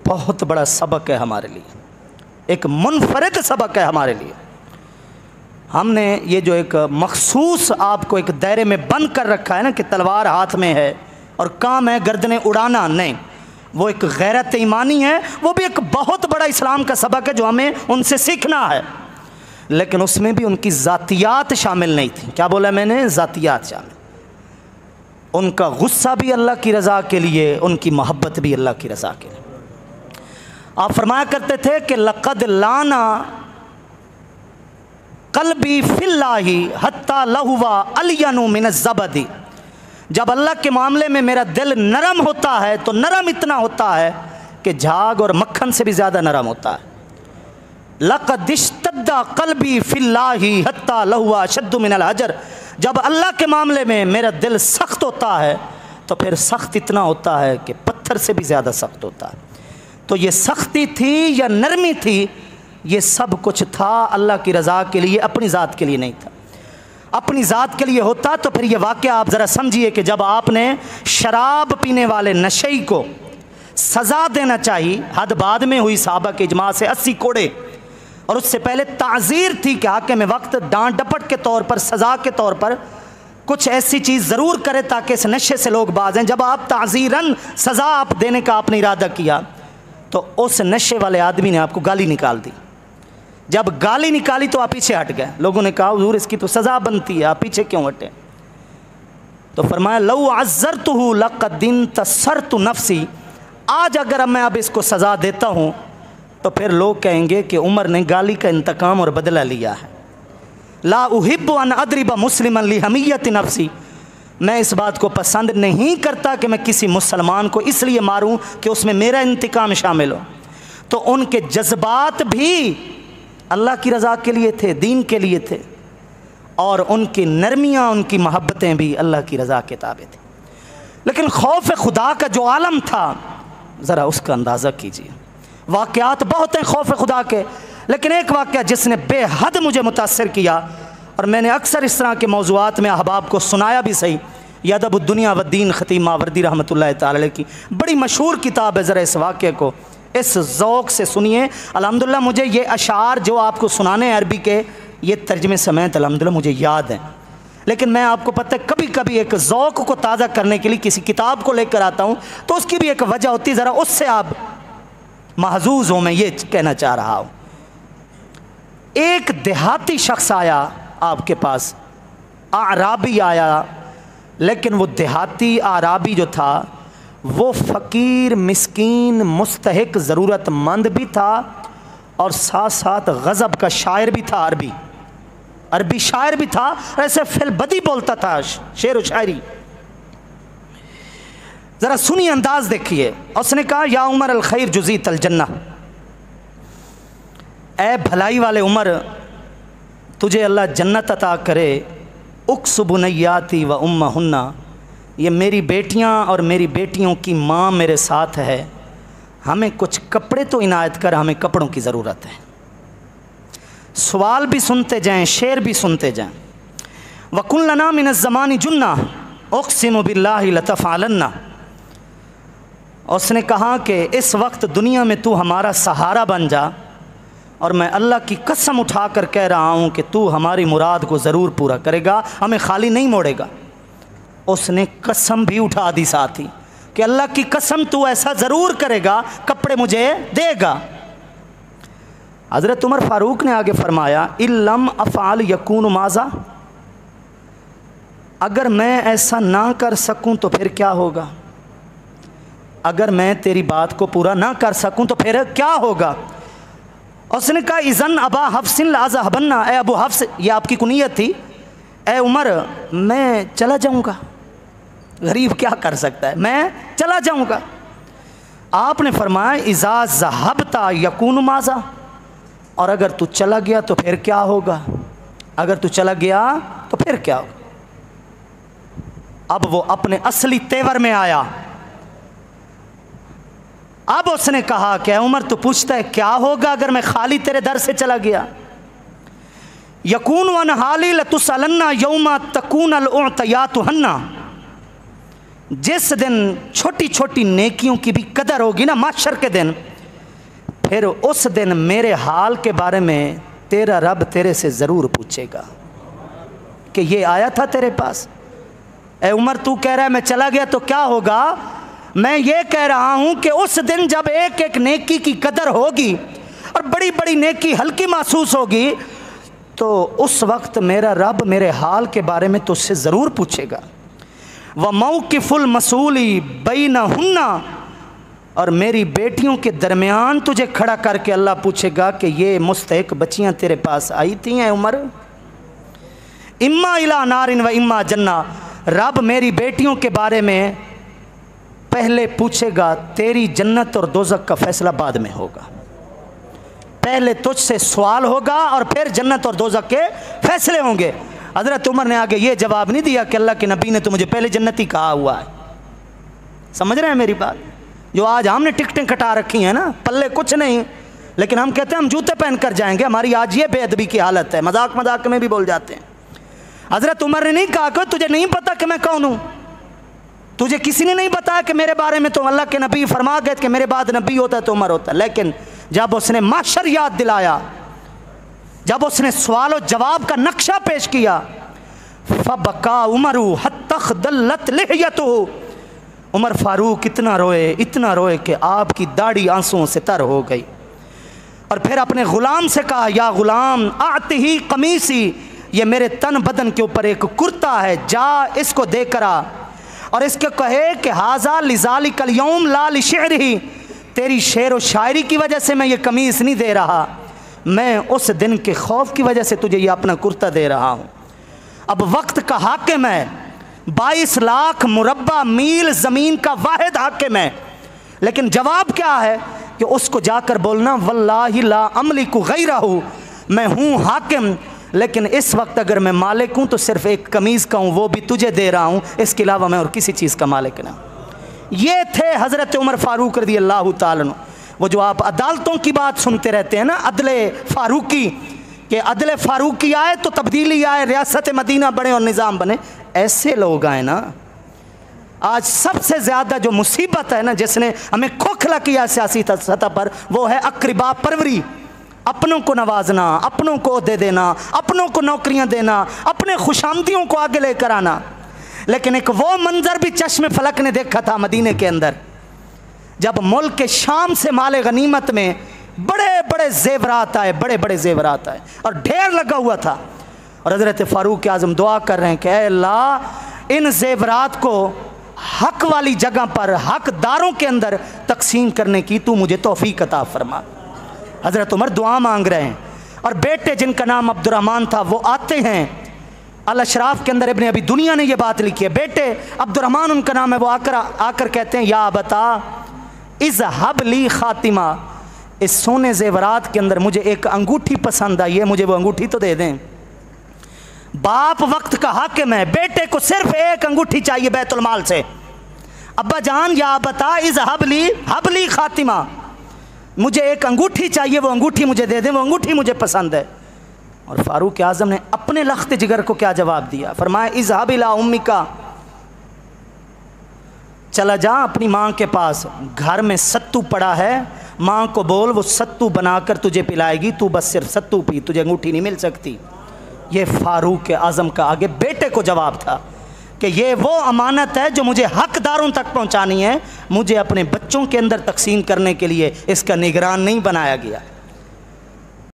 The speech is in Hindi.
बहुत बड़ा सबक है हमारे लिए, एक मुनफरिद सबक है हमारे लिए। हमने ये जो एक मखसूस आपको एक दायरे में बंद कर रखा है ना कि तलवार हाथ में है और काम है गर्दनें उड़ाना, नहीं, वो एक गैरत ईमानी है, वो भी एक बहुत बड़ा इस्लाम का सबक है जो हमें उनसे सीखना है। लेकिन उसमें भी उनकी ज़ातियात शामिल नहीं थी। क्या बोला मैंने? ज़ातियात शामिल। उनका गुस्सा भी अल्लाह की रज़ा के लिए, उनकी मोहब्बत भी अल्लाह की रज़ा के लिए। आप फरमाया करते थे कि लक़द लाना क़ल्बी फ़िल्लाही हत्ता लहुवा अलियनु मिन ज़बदी। जब अल्लाह के मामले में मेरा दिल नरम होता है तो नरम इतना होता है कि झाग और मक्खन से भी ज़्यादा नरम होता है। लक़द इश्तद्दा क़ल्बी फ़िल्लाही हत्ता लहुवा अशद्दु मिनल हजर। जब अल्लाह के मामले में मेरा दिल सख्त होता है तो फिर सख्त इतना होता है कि पत्थर से भी ज़्यादा सख्त होता है। तो ये सख्ती थी या नरमी थी, ये सब कुछ था अल्लाह की रज़ा के लिए, अपनी ज़ात के लिए नहीं था। अपनी ज़ात के लिए होता तो फिर ये वाक़या आप ज़रा समझिए कि जब आपने शराब पीने वाले नशई को सज़ा देना चाहिए, हद बाद में हुई, साहबा के इजमा से 80 कोड़े, और उससे पहले ताज़ीर थी कि हाकिम वक्त डांट डपट के तौर पर, सज़ा के तौर पर कुछ ऐसी चीज़ ज़रूर करे ताकि इस नशे से लोग बाज हैं। जब आप ताज़ीरन सज़ा आप देने का आपने इरादा किया तो उस नशे वाले आदमी ने आपको गाली निकाल दी। जब गाली निकाली तो आप पीछे हट गए। लोगों ने कहा हुजूर इसकी तो सज़ा बनती है, आप पीछे क्यों हटे? तो फरमाया लौ अज़्ज़रतुहु लक़द तसरतु नफ्सी। आज अगर मैं अब इसको सज़ा देता हूँ तो फिर लोग कहेंगे कि उमर ने गाली का इंतकाम और बदला लिया है। ला उहिब्बु अन अद्रिबा मुस्लिमन लिहमियत नफ्सी। मैं इस बात को पसंद नहीं करता कि मैं किसी मुसलमान को इसलिए मारूं कि उसमें मेरा इंतकाम शामिल हो। तो उनके जज्बात भी अल्लाह की रज़ा के लिए थे, दीन के लिए थे, और उनकी नरमियाँ, उनकी मोहब्बतें भी अल्लाह की रज़ा के ताबे थी। लेकिन खौफ खुदा का जो आलम था, ज़रा उसका अंदाज़ा कीजिए। वाक़यात बहुत हैं खौफ खुदा के, लेकिन एक वाक़या जिसने बेहद मुझे मुतासर किया, और मैंने अक्सर इस तरह के मौज़ूआत में अहबाब को सुनाया भी सही। यदबुद्दुनिया वद्दीन ख़तीम मावरदी रहमतुल्लाहि तआला अलैह की बड़ी मशहूर किताब है। ज़रा इस वाक़े को इस ज़ौक़ से सुनिए। अल्हम्दुलिल्लाह मुझे ये अशार जो आपको सुनाने हैं अरबी के, ये तर्जमे समेत अल्हम्दुलिल्लाह मुझे याद हैं, लेकिन मैं आपको पता है कभी कभी एक ज़ौक़ को ताज़ा करने के लिए किसी किताब को लेकर आता हूँ तो उसकी भी एक वजह होती है, ज़रा उससे आप महजूज़ हो, मैं ये कहना चाह रहा हूँ। एक देहाती शख्स आया आपके पास, आराबी आया, लेकिन वो देहाती आराबी जो था वो फ़कीर, मिस्कीन, मुस्तहिक, ज़रूरतमंद भी था और साथ साथ गज़ब का शायर भी था। अरबी शायर भी था, ऐसे फिलबदी बोलता था, शेर व शायरी। ज़रा सुनिए, अंदाज़ देखिए। उसने कहा या उमर अल खैर जुज़ीत अल जन्ना, ए भलाई वाले उमर, तुझे अल्लाह जन्नत अता करे। उक्सु बुनैयाती व उम्महुन्ना, ये मेरी बेटियां और मेरी बेटियों की माँ मेरे साथ है, हमें कुछ कपड़े तो इनायत कर, हमें कपड़ों की ज़रूरत है। सवाल भी सुनते जाएं, शेर भी सुनते जाएं। वकुल्लना मिनज़ ज़मानी जुन्ना उक़सिमु बिल्लाहि लतफ़अलन्ना। उसने कहा कि इस वक्त दुनिया में तू हमारा सहारा बन जा, और मैं अल्लाह की कसम उठा कर कह रहा हूँ कि तू हमारी मुराद को ज़रूर पूरा करेगा, हमें खाली नहीं मोड़ेगा। उसने कसम भी उठा दी साथ ही कि अल्लाह की कसम तू ऐसा ज़रूर करेगा, कपड़े मुझे देगा। हज़रत उमर फ़ारूक ने आगे फरमाया इल्लम अफ़ाल यकून माज़ा, अगर मैं ऐसा ना कर सकूं तो फिर क्या होगा? अगर मैं तेरी बात को पूरा ना कर सकूं तो फिर क्या होगा? उसने कहा इज़न अबा हफ्सिन लाज़हबन्ना, ए अबू हफ्स, ये आपकी कुनियत थी, ए उमर मैं चला जाऊंगा। गरीब क्या कर सकता है, मैं चला जाऊंगा। आपने फरमाया इज़ा ज़हबता यकून माज़ा, और अगर तू चला गया तो फिर क्या होगा? अगर तू चला गया तो फिर क्या होगा? अब वो अपने असली तेवर में आया। अब उसने कहा कि उमर तू पूछता है क्या होगा अगर मैं खाली तेरे दर से चला गया? यकून वन हाली लतुसअलन्ना यौमा तकून अलउतयातुहन्ना, जिस दिन छोटी छोटी नेकियों की भी कदर होगी ना, माशर के दिन, फिर उस दिन मेरे हाल के बारे में तेरा रब तेरे से ज़रूर पूछेगा कि ये आया था तेरे पास। ए उमर, तू कह रहा है मैं चला गया तो क्या होगा? मैं ये कह रहा हूँ कि उस दिन जब एक एक नेकी की कदर होगी और बड़ी बड़ी नेकी हल्की महसूस होगी, तो उस वक्त मेरा रब मेरे हाल के बारे में तुझसे ज़रूर पूछेगा। व मौक़िफ़ुल मसूली बैनहुन्ना, और मेरी बेटियों के दरमियान तुझे खड़ा करके अल्लाह पूछेगा कि ये मुस्तहिक बच्चियाँ तेरे पास आई थी हैं उमर, इम्मा इला नारिन व इम्मा जन्ना। रब मेरी बेटियों के बारे में पहले पूछेगा, तेरी जन्नत और दोज़ख का फैसला बाद में होगा। पहले तुझसे सवाल होगा और फिर जन्नत और दोज़ख के फैसले होंगे। हज़रत उमर ने आगे ये जवाब नहीं दिया कि अल्लाह के नबी ने तो मुझे पहले जन्नती कहा हुआ है। समझ रहे हैं मेरी बात? जो आज हमने टिकटें कटा रखी हैं ना, पल्ले कुछ नहीं, लेकिन हम कहते हैं हम जूते पहन कर जाएंगे। हमारी आज ये बेअदबी की हालत है, मजाक मजाक में भी बोल जाते हैं। हज़रत उमर ने नहीं कहा कि तुझे नहीं पता कि मैं कौन हूँ, तुझे किसी ने नहीं बताया कि मेरे बारे में तो अल्लाह के नबी फरमा गए कि मेरे बाद नबी होता है तो उमर होता है। लेकिन जब उसने माशर याद दिलाया, जब उसने सवाल और जवाब का नक्शा पेश किया, फबका उमरू हत्ता खदल्लत लिहयतुहु, उमर फारूक इतना रोए कि आपकी दाढ़ी आंसुओं से तर हो गई। और फिर अपने ग़ुलाम से कहा, या ग़ुलाम आतिही कमीसी, ये मेरे तन बदन के ऊपर एक कुर्ता है, जा इसको दे कर आ और इसके कहे कि हाजा लिज़ालिकल यौम ला लिशअरिही, तेरी शेर व शायरी की वजह से मैं ये कमीज़ नहीं दे रहा, मैं उस दिन के खौफ की वजह से तुझे ये अपना कुर्ता दे रहा हूँ। अब वक्त का हाकिम है, 22 लाख मुरब्बा मील ज़मीन का वाहिद हाकिम है, लेकिन जवाब क्या है कि उसको जाकर बोलना, वल्लाहि ला अमलिकु गैरहु, मैं हूँ हाकिम, लेकिन इस वक्त अगर मैं मालिक हूँ तो सिर्फ़ एक कमीज़ का हूँ, वो भी तुझे दे रहा हूँ, इसके अलावा मैं और किसी चीज़ का मालिक ना। ये थे हज़रत उमर फ़ारूक रज़ी अल्लाह ताला अन्हु। वो जो आप अदालतों की बात सुनते रहते हैं ना, अदले फ़ारूकी, कि अदले फ़ारूकी आए तो तब्दीली आए, रियासत मदीना बने और निज़ाम बने, ऐसे लोग आए ना। आज सबसे ज़्यादा जो मुसीबत है ना, जिसने हमें खोखला किया सियासी सतह पर, वो है अक़रिबा परवरी, अपनों को नवाजना, अपनों को ओहदे देना, अपनों को नौकरियां देना, अपने खुशामदियों को आगे लेकर आना। लेकिन एक वो मंजर भी चश्मे फलक ने देखा था मदीने के अंदर, जब मुल्क के शाम से माले गनीमत में बड़े बड़े जेवरात आए, बड़े बड़े जेवरात आए और ढेर लगा हुआ था। और हज़रत फ़ारूक आज़म दुआ कर रहे हैं कि ऐ अल्लाह, इन जेवरात को हक वाली जगह पर हकदारों के अंदर तकसीम करने की तू मुझे तौफीक अता फरमा। हज़रत उमर दुआ मांग रहे हैं। और बेटे जिनका नाम अब्दुर्रहमान था वो आते हैं, अल अशराफ के अंदर इब्ने अबी दुनिया ने ये बात लिखी है, बेटे अब्दुर्रहमान उनका नाम है, वो आकर कहते हैं, या बता इज़हब ली खातिमा, इस सोने जेवरात के अंदर मुझे एक अंगूठी पसंद आई है, मुझे वो अंगूठी तो दे दें। बाप वक्त का हाकिम है, बेटे को सिर्फ एक अंगूठी चाहिए बैतुल माल से। अब्बा जान या बता इज़हब ली खातिमा, मुझे एक अंगूठी चाहिए, वो अंगूठी मुझे दे दें, वो अंगूठी मुझे पसंद है। और फ़ारूक आज़म ने अपने लख्त जिगर को क्या जवाब दिया? फरमाया, इज़हब इला उम्मिका, चला जा अपनी माँ के पास, घर में सत्तू पड़ा है, माँ को बोल वो सत्तू बनाकर तुझे पिलाएगी, तू बस सिर्फ सत्तू पी, तुझे अंगूठी नहीं मिल सकती। ये फ़ारूक आज़म का आगे बेटे को जवाब था कि ये वो अमानत है जो मुझे हकदारों तक पहुँचानी है, मुझे अपने बच्चों के अंदर तकसीम करने के लिए इसका निगरान नहीं बनाया गया।